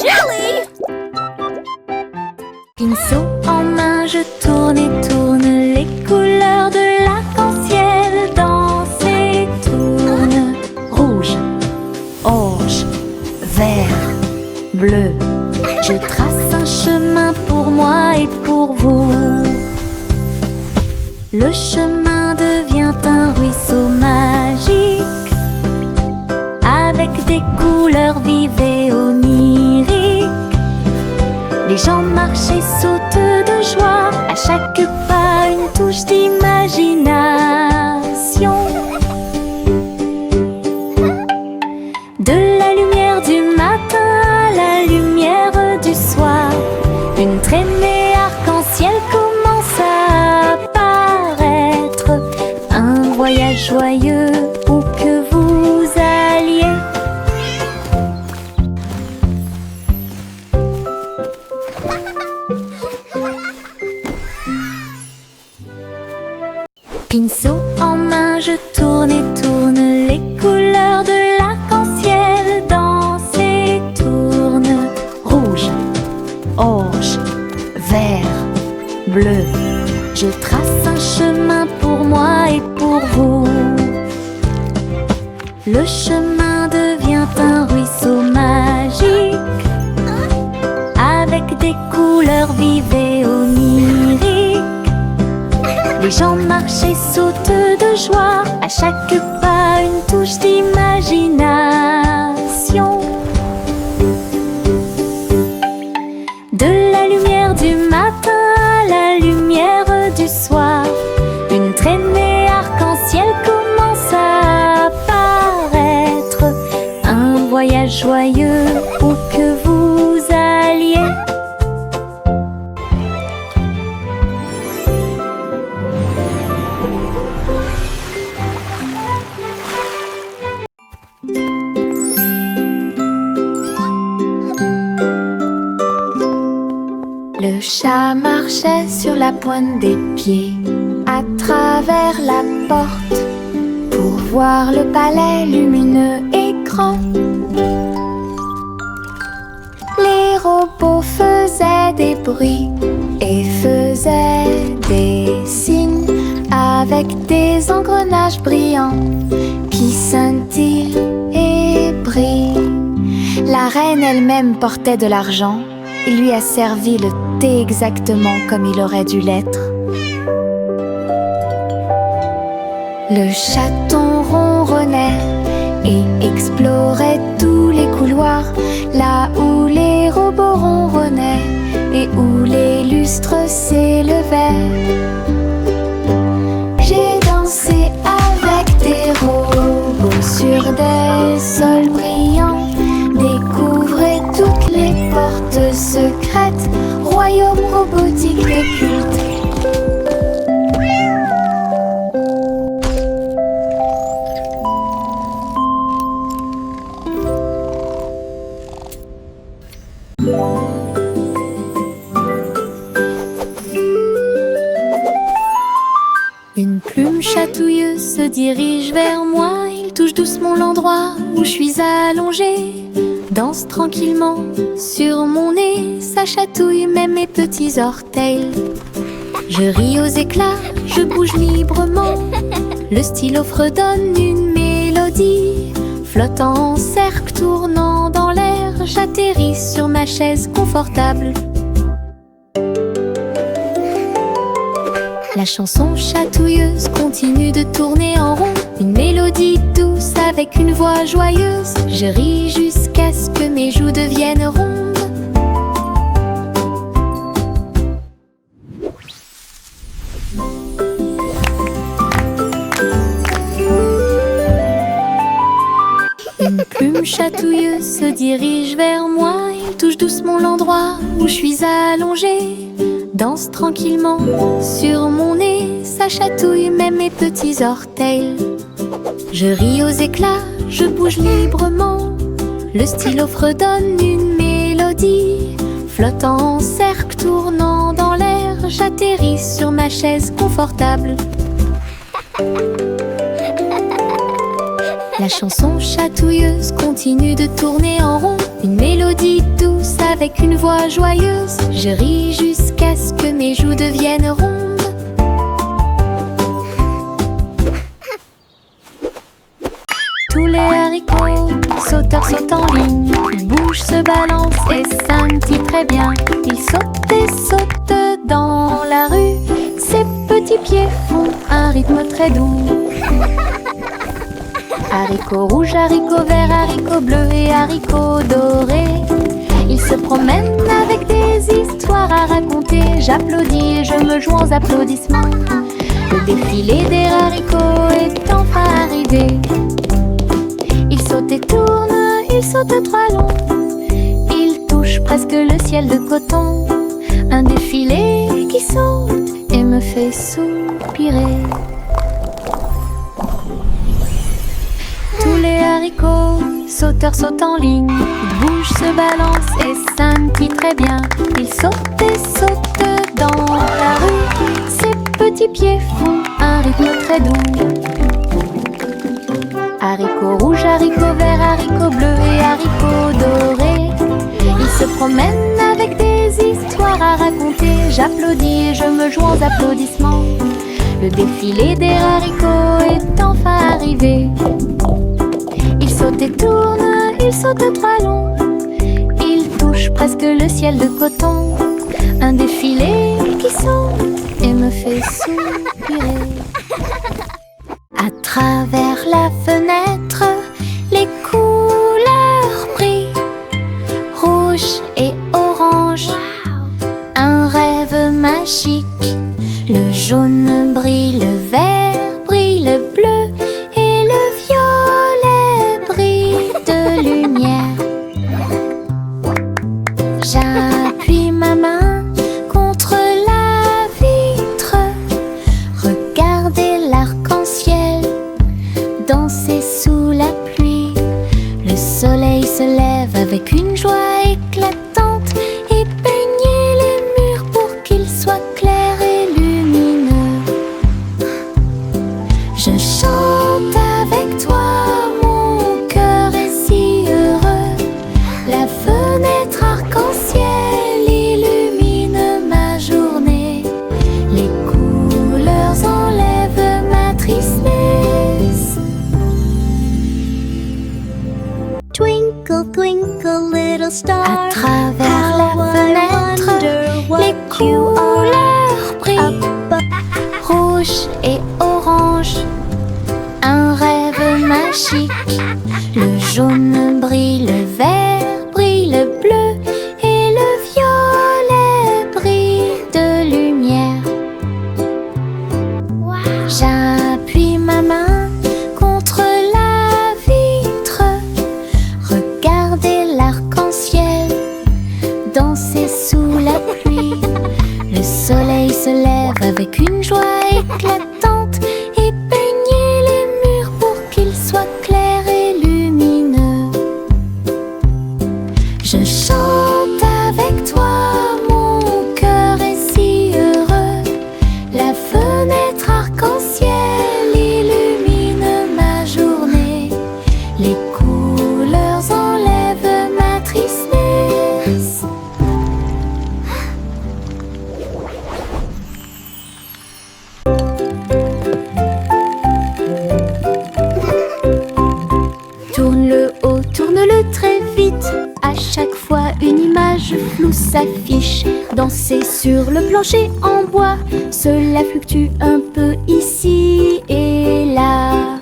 jelly! Pinceau en main, je tourne et tourne les couleurs de l'arc-en-ciel. Dansent et tournent. Rouge, orange, vert, bleu. Je trace un chemin pour moi et pour vous. Le chemin devient un ruisseau magique, avec des couleurs vives et oniriques. Les gens marchent et sautent de joie, à chaque pas une touche d'imagination. De la lumière du matin à la lumière du soir, une traînée arc-en-ciel commence à apparaître. Un voyage joyeux où que vous alliez. Pinceau en main, je tourne et tourne les couleurs de l'arc-en-ciel. Dansent et tournent. Rouge, orange, vert, bleu. Je trace un chemin pour moi et pour vous. Le chemin devient un ruisseau magique, avec des couleurs vives et oniriques. Les gens marchent et sautent de joie, à chaque pas une touche d'imagination. De la lumière du matin à la lumière du soir, une traînée arc-en-ciel commence à apparaître. Un voyage joyeux où que vous alliez. Le chat marchait sur la pointe des pieds à travers la porte pour voir le palais lumineux et grand. Les robots faisaient des bruits et faisaient des signes avec des engrenages brillants qui scintillent et brillent. La reine elle-même portait de l'argent. Il lui a servi le thé exactement comme il aurait dû l'être. Le chaton ronronnait et explorait tous les couloirs, là où les robots ronronnaient et où les lustres s'élevaient. J'ai dansé avec des robots sur des sols brillants. Découvrez toutes les portes secrètes, royaume robotique occulte. Une plume chatouilleuse se dirige vers moi. Il touche doucement l'endroit où je suis allongée. Danse tranquillement sur mon nez, ça chatouille même mes petits orteils. Je ris aux éclats, je bouge librement. Le stylo fredonne une mélodie. Flottant en cercle, tournant dans l'air, j'atterris sur ma chaise confortable. La chanson chatouilleuse continue de tourner en rond. Une mélodie douce avec une voix joyeuse. Je ris jusqu'à ce que mes joues deviennent rondes. Une plume chatouilleuse se dirige vers moi. Il touche doucement l'endroit où je suis allongée. Danse tranquillement sur mon nez, ça chatouille même mes petits orteils. Je ris aux éclats, je bouge librement. Le stylo fredonne une mélodie. Flottant en cercle, tournant dans l'air, j'atterris sur ma chaise confortable. La chanson chatouilleuse continue de tourner en rond. Une mélodie douce avec une voix joyeuse. Je ris jusqu'à ce que mes joues deviennent rondes. Tous les haricots sauteurs sautent en ligne. Ils bougent, se balancent et scintillent très bien. Ils sautent et sautent dans la rue. Ces petits pieds font un rythme très doux. Haricots rouges, haricots verts, haricots bleus et haricots dorés. Ils se promènent avec des histoires à raconter. J'applaudis et je me joins aux applaudissements. Le défilé des haricots est enfin arrivé. Ils sautent et tournent, ils sautent trois longs. Ils touchent presque le ciel de coton. Un défilé qui saute et me fait soupirer. Tous les haricots sauteurs sautent en ligne. Ils bougent, se balancent et scintillent très bien. Ils sautent et sautent dans la rue. Ces petits pieds font un rythme très doux. Haricots rouges, haricots verts, haricots bleus et haricots dorés. Ils se promènent avec des histoires à raconter. J'applaudis et je me joins aux applaudissements. Le défilé des haricots est enfin arrivé. Ils sautent et tournent, ils sautent trois longs. Ils touchent presque le ciel de coton. Un défilé qui saute et me fait soupirer. À travers la fenêtre, les couleurs brillent, rouge et orange, un rêve magique. Le jaune brille, le vert brille, le bleu et le violet brillent de lumière. J'appuie ma main contre la vitre. Regardez l'arc-en-ciel danser sous la pluie. Le soleil se lève avec une joie éclatante et peigner les murs pour qu'ils soient clairs et lumineux. Je chante avec toi, mon cœur est si heureux. La fenêtre arc-en-ciel illumine ma journée. Les couleurs enlèvent ma tristesse. Twinkle, twinkle, little star. À travers la how I fenêtre, wonder what les couleurs brillent, rouge et orange, un rêve magique. Le jaune brille, le vert brille, le bleu et le violet brillent de lumière. J'appuie ma main contre la vitre. Regardez l'arc-en-ciel danser sous la pluie. Le soleil se lève avec une joie éclatante et peigner les murs pour qu'ils soient clairs et lumineux. Je chante avec toi, mon cœur est si heureux. La fenêtre arc-en-ciel illumine ma journée. Les couleurs enlèvent ma tristesse. Tourne le haut, tourne-le très vite. À chaque fois une image floue s'affiche. Danser sur le plancher en bois, cela fluctue un peu ici et là.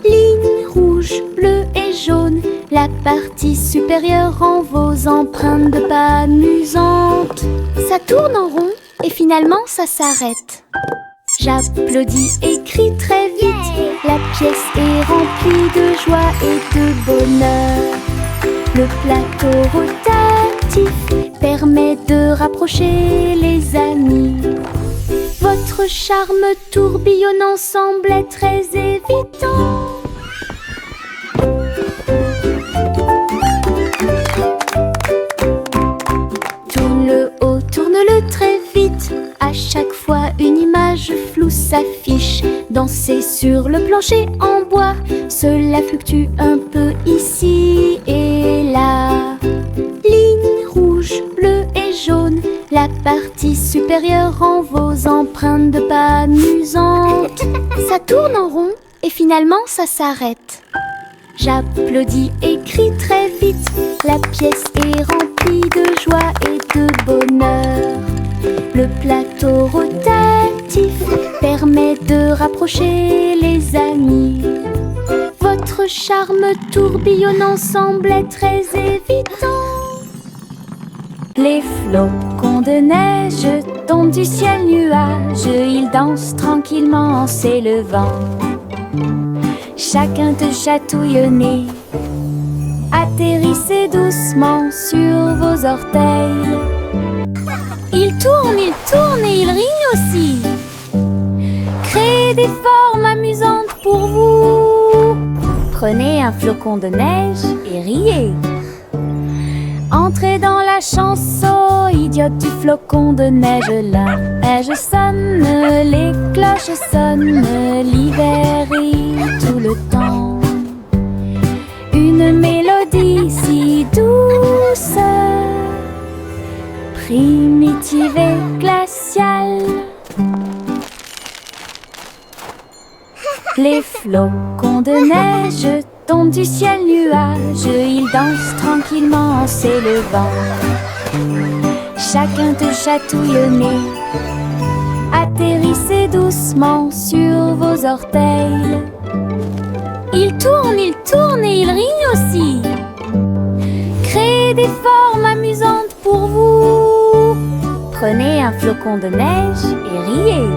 Ligne rouge, bleue et jaune, la partie supérieure rend vos empreintes de pas amusantes. Ça tourne en rond et finalement ça s'arrête. J'applaudis et crie très vite. La pièce est remplie de joie et de bonheur. Le plateau rotatif permet de rapprocher les amis. Votre charme tourbillonnant semblait très évident. Tourne le haut, tourne-le très vite. À chaque fois une image floue s'affiche. Danser sur le plancher en bois, cela fluctue un peu ici et là. Ligne rouge, supérieur rend vos empreintes de pas amusantes. Ça tourne en rond et finalement ça s'arrête. J'applaudis et crie très vite. La pièce est remplie de joie et de bonheur. Le plateau rotatif permet de rapprocher les amis. Votre charme tourbillonnant semblait très évident. Les flocons de neige tombent du ciel nuage. Ils dansent tranquillement en s'élevant. Chacun te chatouille au nez. Atterrissez doucement sur vos orteils. Il tourne et il rient aussi. Créez des formes amusantes pour vous. Prenez un flocon de neige et riez. Entrez dans la chanson idiote du flocon de neige. La neige sonne, les cloches sonnent, l'hiver rit tout le temps. Une mélodie si douce, primitive et glaciale. Les flocons de neige tombent du ciel nuage. Ils dansent tranquillement en s'élevant. Chacun te chatouille au nez. Atterrissez doucement sur vos orteils. Il tourne et il rit aussi. Créez des formes amusantes pour vous. Prenez un flocon de neige et riez.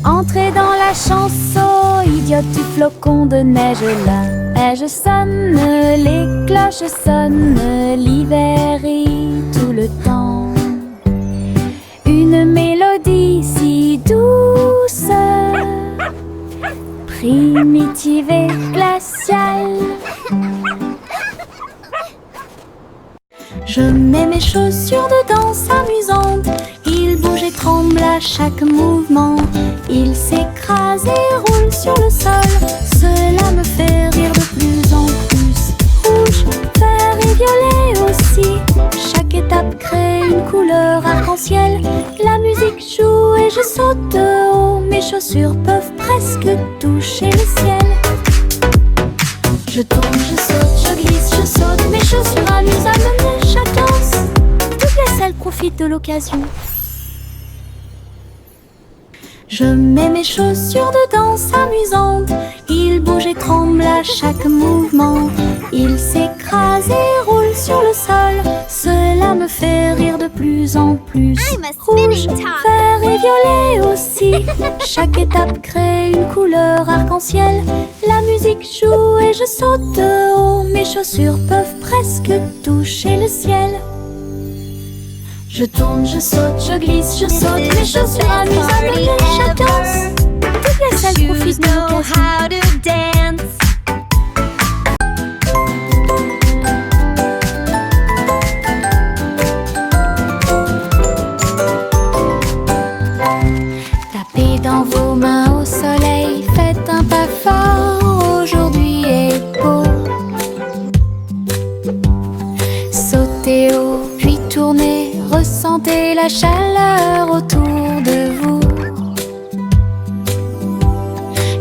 Entrez dans la chanson idiote du flocon de neige. La neige sonne, les cloches sonnent, l'hiver rit tout le temps. Une mélodie si douce, primitive et glaciale. Je mets mes chaussures de danse amusantes. Ils bougent et tremblent à chaque mouvement. Ils s'écrasent et roulent sur le sol. Cela me fait rire de plus en plus. Rouge, vert et violet aussi. Chaque étape crée une couleur arc-en-ciel. La musique joue et je saute de haut. Mes chaussures peuvent presque toucher le ciel. Je tourne, je saute, je glisse, je saute. Mes chaussures amusent à mener chaque danse. Toutes les salles profitent de l'occasion. Je mets mes chaussures de danse amusantes. Ils bougent et tremblent à chaque mouvement. Ils s'écrasent et roulent sur le sol. Cela me fait rire de plus en plus. Rouge, vert et violet aussi. Chaque étape crée une couleur arc-en-ciel. La musique joue et je saute de haut. Mes chaussures peuvent presque toucher le ciel. Je tourne, je saute, je glisse, je saute. Mes chaussures amusent à mener chaque danse. Toutes les salles profitent de l'occasion. Tapez dans vos mains au soleil. Faites un pas fort, aujourd'hui est beau. Sautez haut, puis tournez. Ressentez la chaleur autour de vous.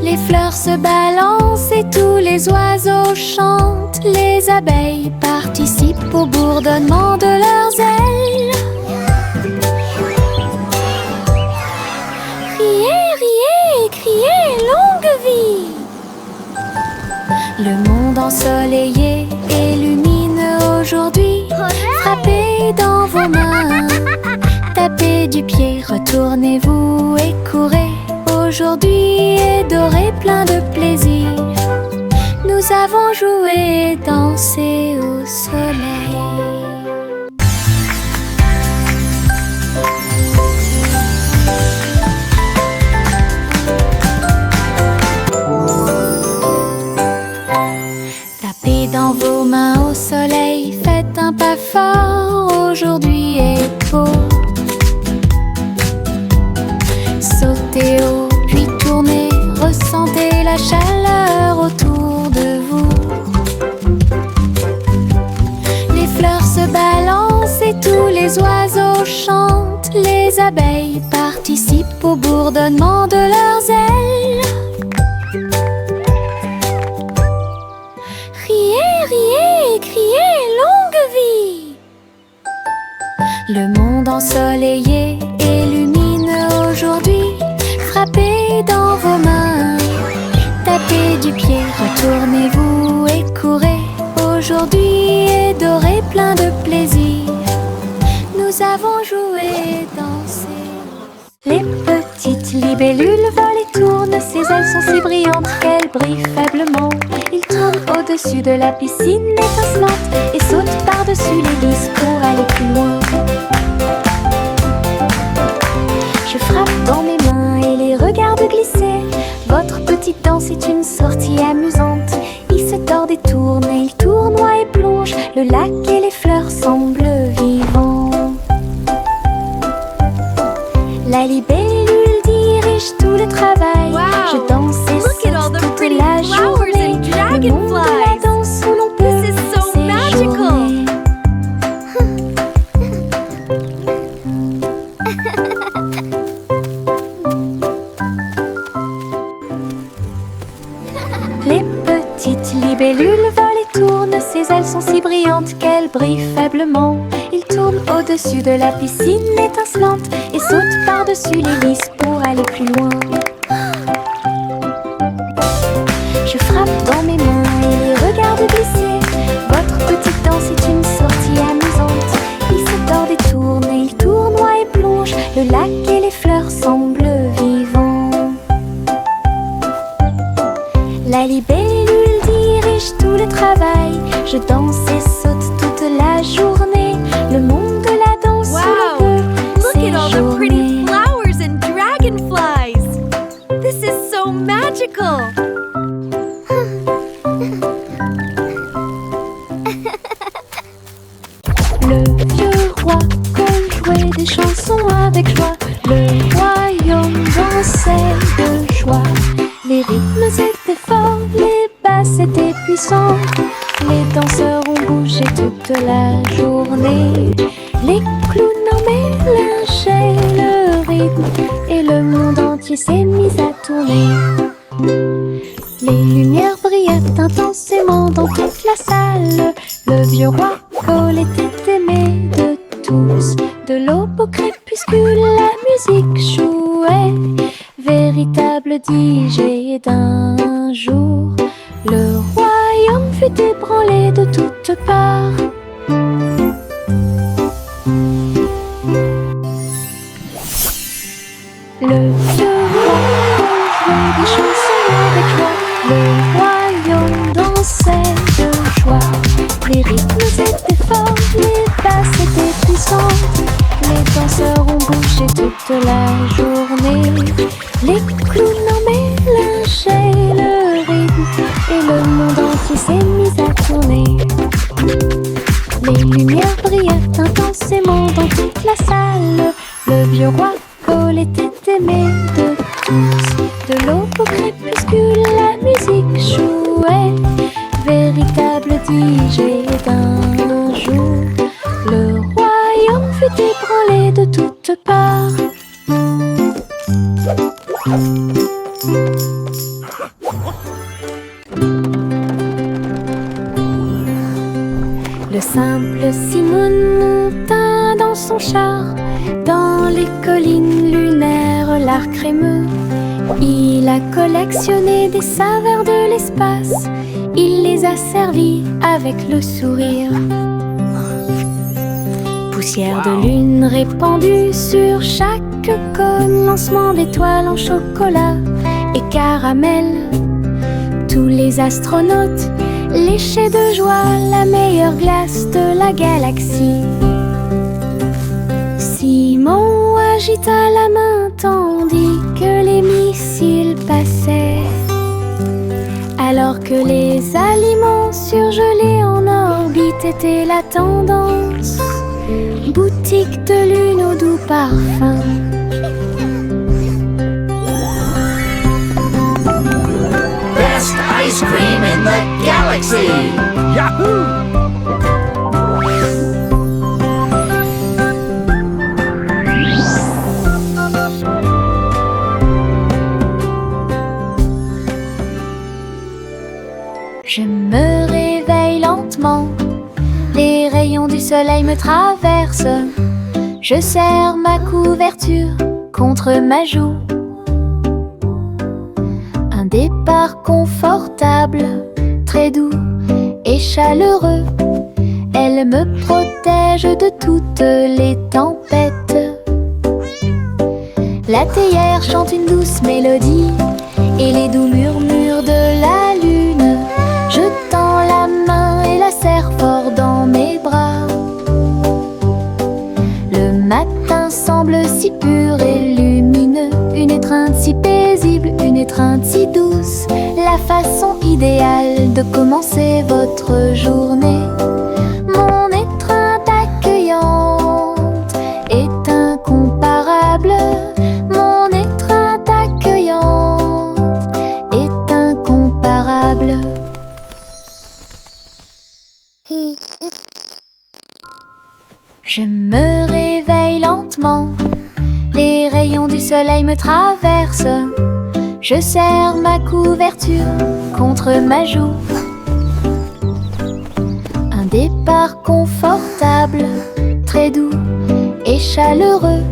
Les fleurs se balancent et tous les oiseaux chantent. Les abeilles participent au bourdonnement de leurs ailes. Riez, riez et criez longue vie. Le monde ensoleillé et lumineux aujourd'hui. Frappez dans vos mains, tapez du pied, retournez-vous et courez. Aujourd'hui est doré, plein de plaisir. Nous avons joué et dansé au soleil. Tapez dans vos mains au soleil, faites un pas fort, aujourd'hui est beau. Sautez haut, puis tournez, ressentez la chaleur autour de vous. Les fleurs se balancent et tous les oiseaux chantent. abeilles participent au bourdonnement de leurs ailes. Riez, riez, criez, longue vie! Le monde ensoleillé et lumineux aujourd'hui. Frappez dans vos mains, tapez du pied, retournez-vous et courez. Aujourd'hui est doré, plein de plaisir. Nous avons joué, dansé. Les petites libellules volent et tournent. Ses ailes sont si brillantes qu'elles brillent faiblement. Ils tournent au-dessus de la piscine étincelante et sautent par-dessus les lisses pour aller plus loin. Je frappe dans mes mains et les regarde glisser. Votre petite danse est une sortie amusante. Il se tord et tourne, et il tournoie et plonge. Le lac et les fleurs semblent vivants. La libellule dirige tout le travail. Wow. Je danse et Look at all saute the toute pretty la flowers journée. and Le monde de la dragonflies. danse où l'on peut This is so magical. séjourner. Les petites libellules volent et tournent. Ses ailes sont si brillantes qu'elles brillent faiblement. Ils tournent au-dessus de la piscine étincelante et sautent par-dessus les lisses pour aller plus loin. Je frappe dans mes mains et les regarde glisser. Votre petite danse est une sortie amusante. Il se tord et tourne, et il tournoie et plonge. Le lac et les fleurs semblent vivants. La libellule dirige tout le travail. Je danse et saute toute la journée. Le monde de la danse où Wow. l'on peut Look at all the pretty séjourner. flowers and dragonflies. This is so magical. Le vieux roi Cole jouait des chansons avec joie. Le royaume dansait de joie. Les rythmes étaient forts, les basses étaient puissants. Les danseurs ont bougé toute la journée. Les clowns en mélangeaient le rythme et le monde entier s'est mis à tourner. Les lumières brillaient intensément dans toute la salle. Le vieux roi Cole était aimé de tous. De l'aube au crépuscule, la musique jouait. Véritable DJ d'un jour, le royaume fut ébranlé de toutes parts. Le vieux roi jouait des chansons avec joie. Le royaume dansait de joie. Les rythmes étaient forts, les basses étaient puissantes. Les danseurs ont bougé toute la journée. Les clowns en mélangeaient le rythme et le monde entier s'est mis à tourner. Les lumières brillaient intensément dans toute la salle. Le vieux roi Cole était aimé de tous. De l'aube au crépuscule, la musique jouait. Véritable DJ d'un jour, le royaume fut ébranlé de toutes parts. Le simple Simon monta dans son char, dans les collines lunaires, l'art crémeux. Il a collectionné des saveurs de l'espace, il les a servis avec le sourire. Poussière de lune répandue sur chaque cône, lancement d'étoiles en chocolat et caramel. Tous les astronautes léchaient de joie la meilleure glace de la galaxie. Simon agita la main tandis que les missiles passaient. Alors que les aliments surgelés en orbite étaient la tendance. Boutique de lune au doux parfum. Best ice cream in the galaxy! Yahoo! soleil me traverse. Je serre ma couverture contre ma joue. Un départ confortable, très doux et chaleureux. Elle me protège de toutes les tempêtes. La théière chante une douce mélodie et les doux murmures de la lune. Je tends la main et la serre fort dans mes bras. Le matin semble si pur et lumineux, une étreinte si paisible, une étreinte si douce, la façon idéale de commencer votre journée. Mon étreinte accueillante est incomparable. Mon étreinte accueillante est incomparable. Je me réveille lentement, les rayons du soleil me traversent. Je serre ma couverture contre ma joue. Un départ confortable, très doux et chaleureux.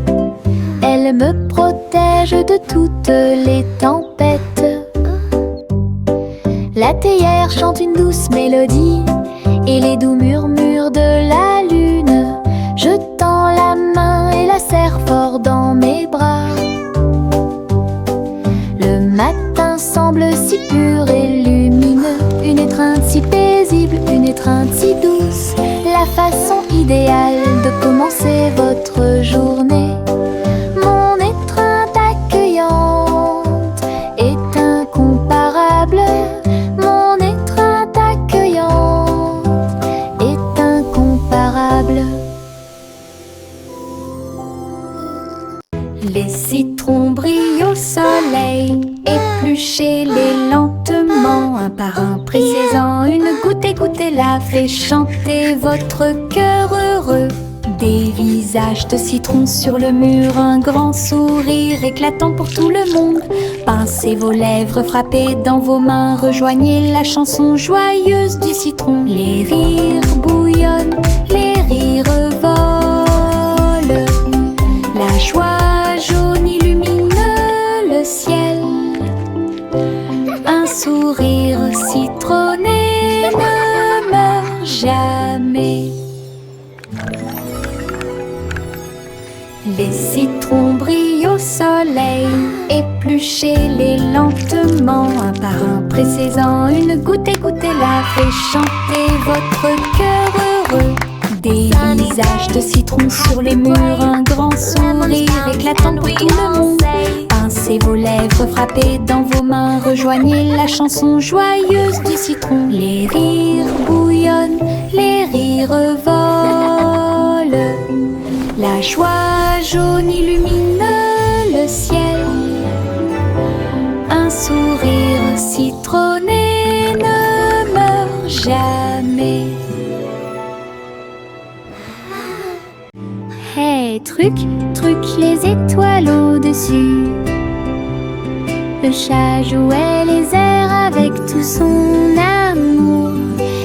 Elle me protège de toutes les tempêtes. La théière chante une douce mélodie et les doux murmures de la lune. Je tends la main et la serre fort dans mes bras. Le matin semble si pur et lumineux, une étreinte si paisible, une étreinte si douce, la façon idéale de commencer votre journée. Mon étreinte accueillante est incomparable. Mon étreinte accueillante est incomparable. Les citrons brillent au soleil, épluchez-les lentement, un par un, pressez-en une goutte, écoutez-la, fait chanter votre cœur heureux. Des visages de citrons sur le mur, un grand sourire éclatant pour tout le monde. Pincez vos lèvres, frappez dans vos mains, rejoignez la chanson joyeuse du citron. Les rires bouillonnent, les rires volent, la joie jaune illumine le ciel. Un sourire citronné ne meurt jamais. Les citrons brillent au soleil, épluchez-les lentement, un par un, pressez-en une goutte, écoutez-la, fait chanter votre cœur heureux. Des visages de citrons sur les murs, un grand sourire éclatant pour tout le monde. Pincez vos lèvres, frappez dans vos mains, rejoignez la chanson joyeuse du citron. Les rires bouillonnent, les rires volent, la joie jaune illumine le ciel. Un sourire citronné ne meurt jamais. Hey, truc, truc, les étoiles au-dessus. Le chat jouait les airs avec tout son amour.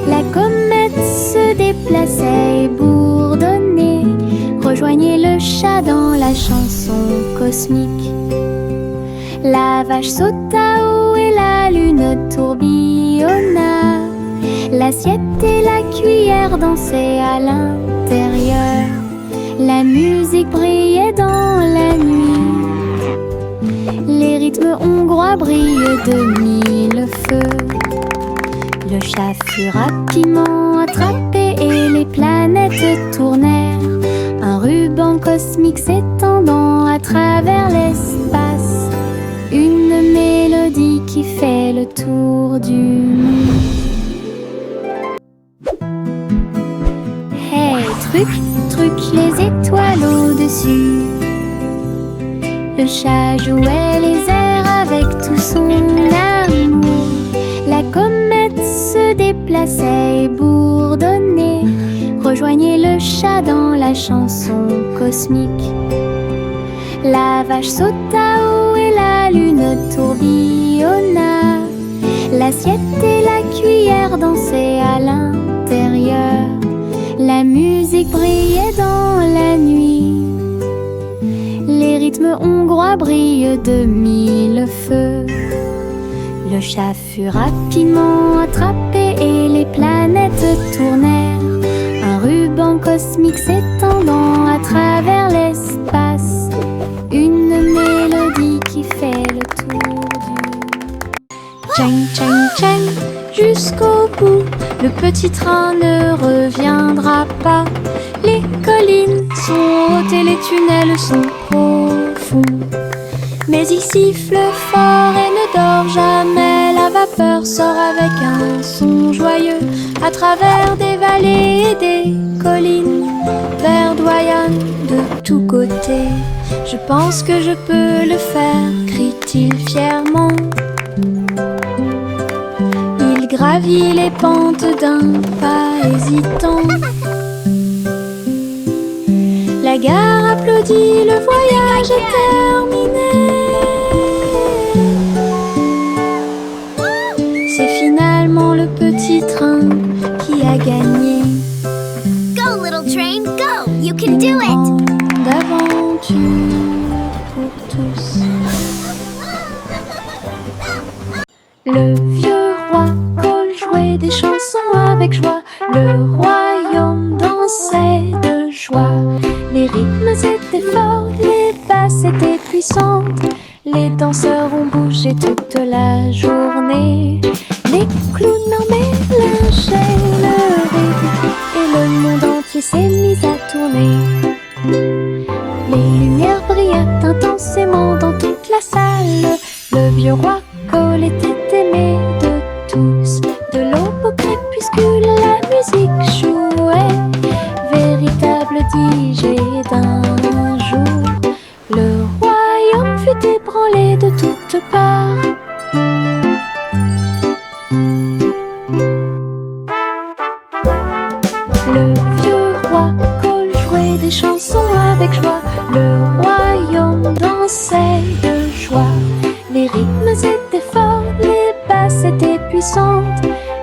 La comète se déplaçait et bourdonnait. Rejoignez le chat dans la chanson cosmique. La vache sauta haut et la lune tourbillonna. L'assiette et la cuillère dansaient à l'intérieur. La musique brillait dans la nuit. Les rythmes hongrois brillent de mille feux. Le chat fut rapidement attrapé et les planètes tournèrent. Un ruban cosmique s'étendant à travers l'espace. Une mélodie qui fait le tour du monde. Hey, truc, truc, les étoiles au-dessus. Le chat jouait les airs avec tout son amour. La comète se déplaçait et bourdonnait. Rejoignez le chat dans la chanson cosmique. La vache sauta haut et la lune tourbillonna. L'assiette et la cuillère dansaient à l'intérieur. La musique brillait dans la nuit. Les rythmes hongrois brillent de mille feux. Le chat fut rapidement attrapé et les planètes tournèrent. Un ruban cosmique s'étendant à travers l'espace. Une mélodie qui fait le tour du Chang, chang, chang, jusqu'au bout. Le petit train ne reviendra pas. Les collines sont hautes et les tunnels sont profonds. Mais il siffle fort et ne dort jamais. La vapeur sort avec un son joyeux à travers des vallées et des collines. Verdoyant de tous côtés. Je pense que je peux le faire, crie-t-il fièrement. Il gravit les pentes d'un pas hésitant. La gare applaudit, le voyage est terminé. C'est finalement le petit train qui a gagné. Go, little train, go! You can do it! Grande aventure pour tous. Le vieux roi Cole jouait des chansons avec joie. Le royaume dansait de joie. Les rythmes étaient forts, les basses étaient puissantes. Les danseurs ont bougé toute la journée. Les clowns mélangeaient le rythme et le monde entier s'est mis à tourner. Les lumières brillaient intensément dans toute la salle. Le vieux roi Cole était aimé de tous. De l'aube au crépuscule, la musique jouait. Véritable DJ d'un jour. Le royaume fut ébranlé de toutes parts. Le vieux roi Cole jouait des chansons avec joie. Le royaume dansait de joie. Les rythmes étaient forts, les basses étaient puissantes.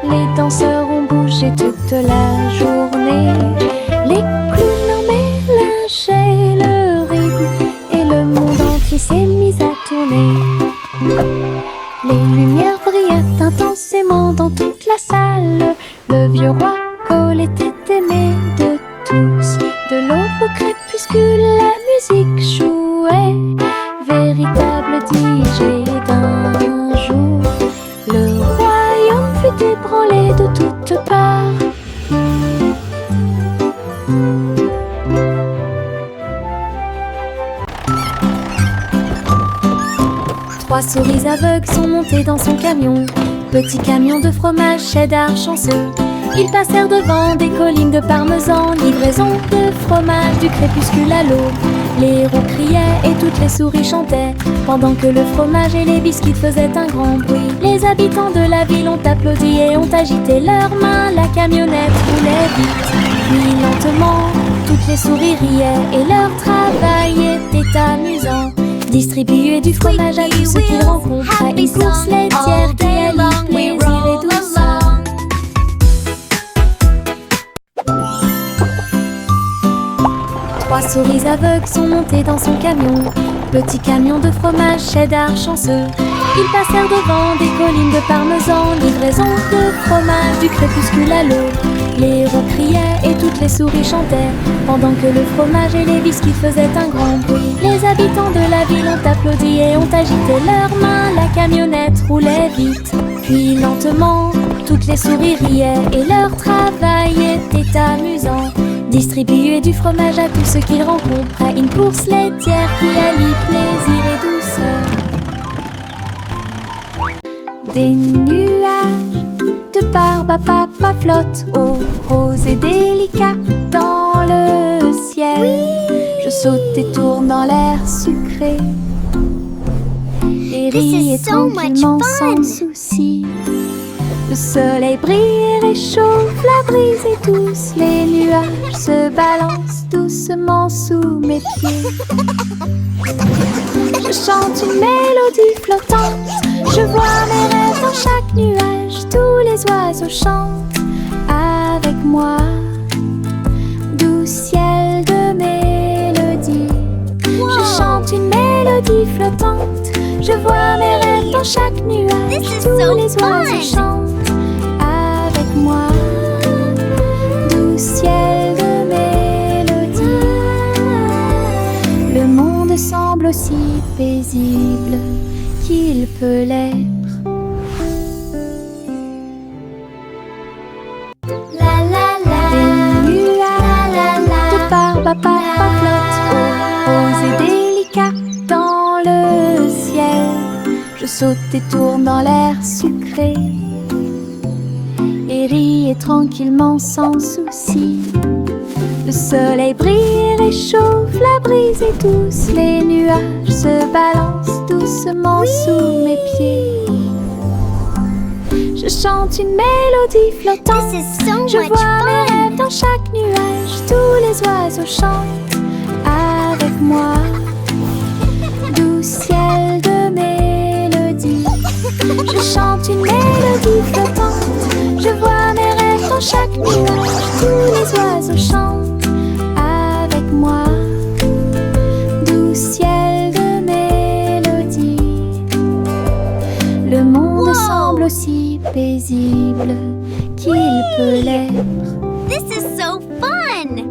Les danseurs ont bougé toute la journée. Les clowns mélangeaient le rythme et le monde entier s'est mis à tourner. Les lumières brillaient intensément dans toute la salle. Le vieux roi Cole était aimé de tous. De l'aube au crépuscule, la musique jouait. Véritable DJ d'un jour. Le royaume fut ébranlé de toutes parts. Trois souris aveugles sont montées dans son camion. Petit camion de fromage cheddar chanceux. Ils passèrent devant des collines de parmesan. Livraison de fromage du crépuscule à l'aube. Les héros criaient et toutes les souris chantaient, pendant que le fromage et les biscuits faisaient un grand bruit. Les habitants de la ville ont applaudi et ont agité leurs mains. La camionnette roulait vite, puis lentement. Toutes les souris riaient et leur travail était amusant. Distribuer du fromage à tous ceux qu'ils rencontraient. Une course laitière qui allie plaisir et douceur. Trois souris aveugles sont montées dans son camion. Petit camion de fromage cheddar chanceux. Ils passèrent devant des collines de parmesan. Livraison de fromage du crépuscule à l'aube. Les héros criaient et toutes les souris chantaient, pendant que le fromage et les biscuits faisaient un grand bruit. Les habitants de la ville ont applaudi et ont agité leurs mains. La camionnette roulait vite, puis lentement. Toutes les souris riaient et leur travail était amusant. Distribuer du fromage à tous ceux qu'ils rencontraient. Une course laitière qui allie plaisir et douceur. Des nuages de barbe à papa flottent, oh, rose et délicat dans le ciel. Je saute et tourne dans l'air sucré et ris et tranquillement sans souci. Le soleil brille et réchauffe, la brise est douce. Les nuages se balancent doucement sous mes pieds. Je chante une mélodie flottante. Je vois mes rêves dans chaque nuage. Tous les oiseaux chantent avec moi. Douce Je vois mes rêves dans chaque nuage. This is Tous so les oiseaux fun. chantent avec moi. Doux ciel de mélodie. Le monde semble aussi paisible qu'il peut l'être. Des nuages de barbe à papa flottent roses et délicats dans le ciel. Je saute et tourne dans l'air sucré et ris tranquillement sans souci. Le soleil brille et réchauffe, la brise est douce. Les nuages se balancent doucement sous mes pieds. Je chante une mélodie flottante. This is so Je much vois mes fun. rêves dans chaque nuage. Tous les oiseaux chantent avec moi. Doux ciel de mélodie. Je chante une mélodie flottante. Je vois mes rêves dans chaque nuage. Tous les oiseaux chantent avec moi. Doux ciel de mélodie. Le monde Wow. semble aussi paisible qu'il peut l'être. This is so fun.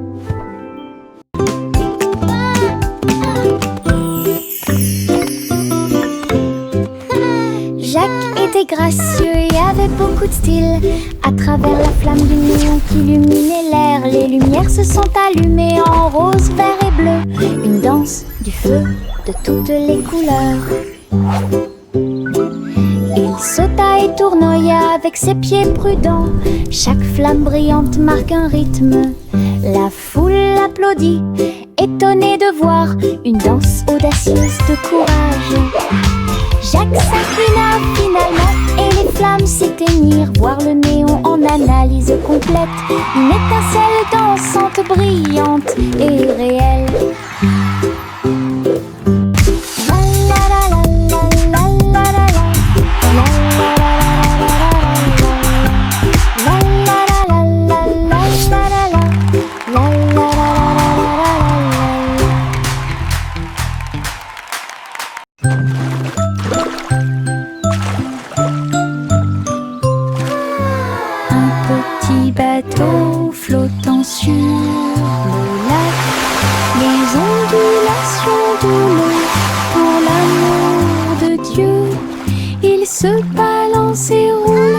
Jacques était gracieux et avait beaucoup de style. À travers la flamme du néon qui illuminait l'air, les lumières se sont allumées en rose, vert et bleu. Une danse du feu de toutes les couleurs. Il sauta et tournoya avec ses pieds prudents. Chaque flamme brillante marque un rythme. La foule applaudit, étonnée de voir une danse audacieuse de courage. Jacques s'inclina finalement et les flammes s'éteignirent. Voir le néon en analyse complète. Une étincelle dansante, brillante et réelle. Bateau flottant sur le lac, les ondulations de l'eau pour l'amour de Dieu. Il se balance et roule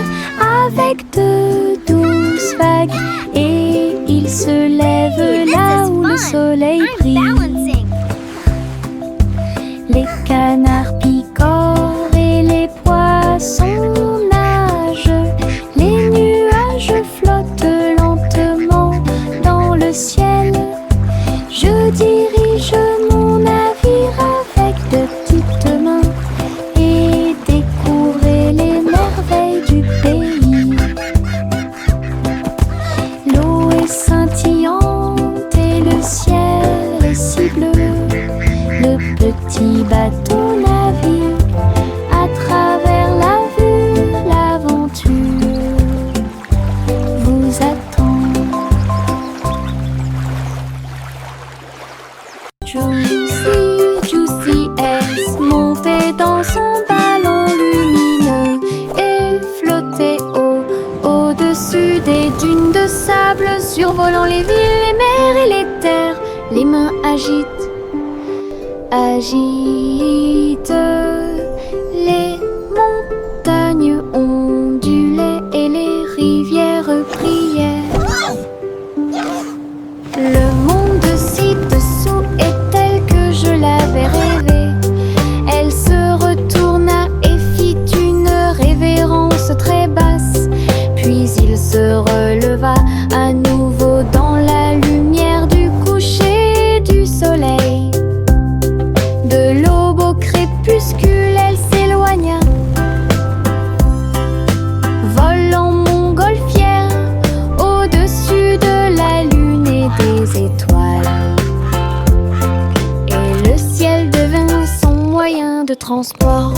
avec de douces vagues et il se lève This là is où le fun. soleil I'm brille. balancing. Les canards picorent et les poissons nagent. Les nuages flottent lentement dans le ciel. Je dirige mon navire avec de petites mains et découvrir les merveilles du pays. L'eau est scintillante et le ciel est si bleu. Le petit bateau navigue à travers la vue. L'aventure vous attend. Juicy, Juicy S montait dans son ballon lumineux et flottait au-dessus des dunes de sable, survolant les villes, les mers et les terres. Les mains agitent les montagnes ondulaient et les rivières prièrent. Le monde ci-dessous est tel que je l'avais rêvé. Elle se retourna et fit une révérence très basse. Puis il se releva à nouveau dans la lumière du coucher du soleil. De l'aube au crépuscule, elle s'éloigna, volant montgolfière au-dessus de la lune et des étoiles. Et le ciel devint son moyen de transport.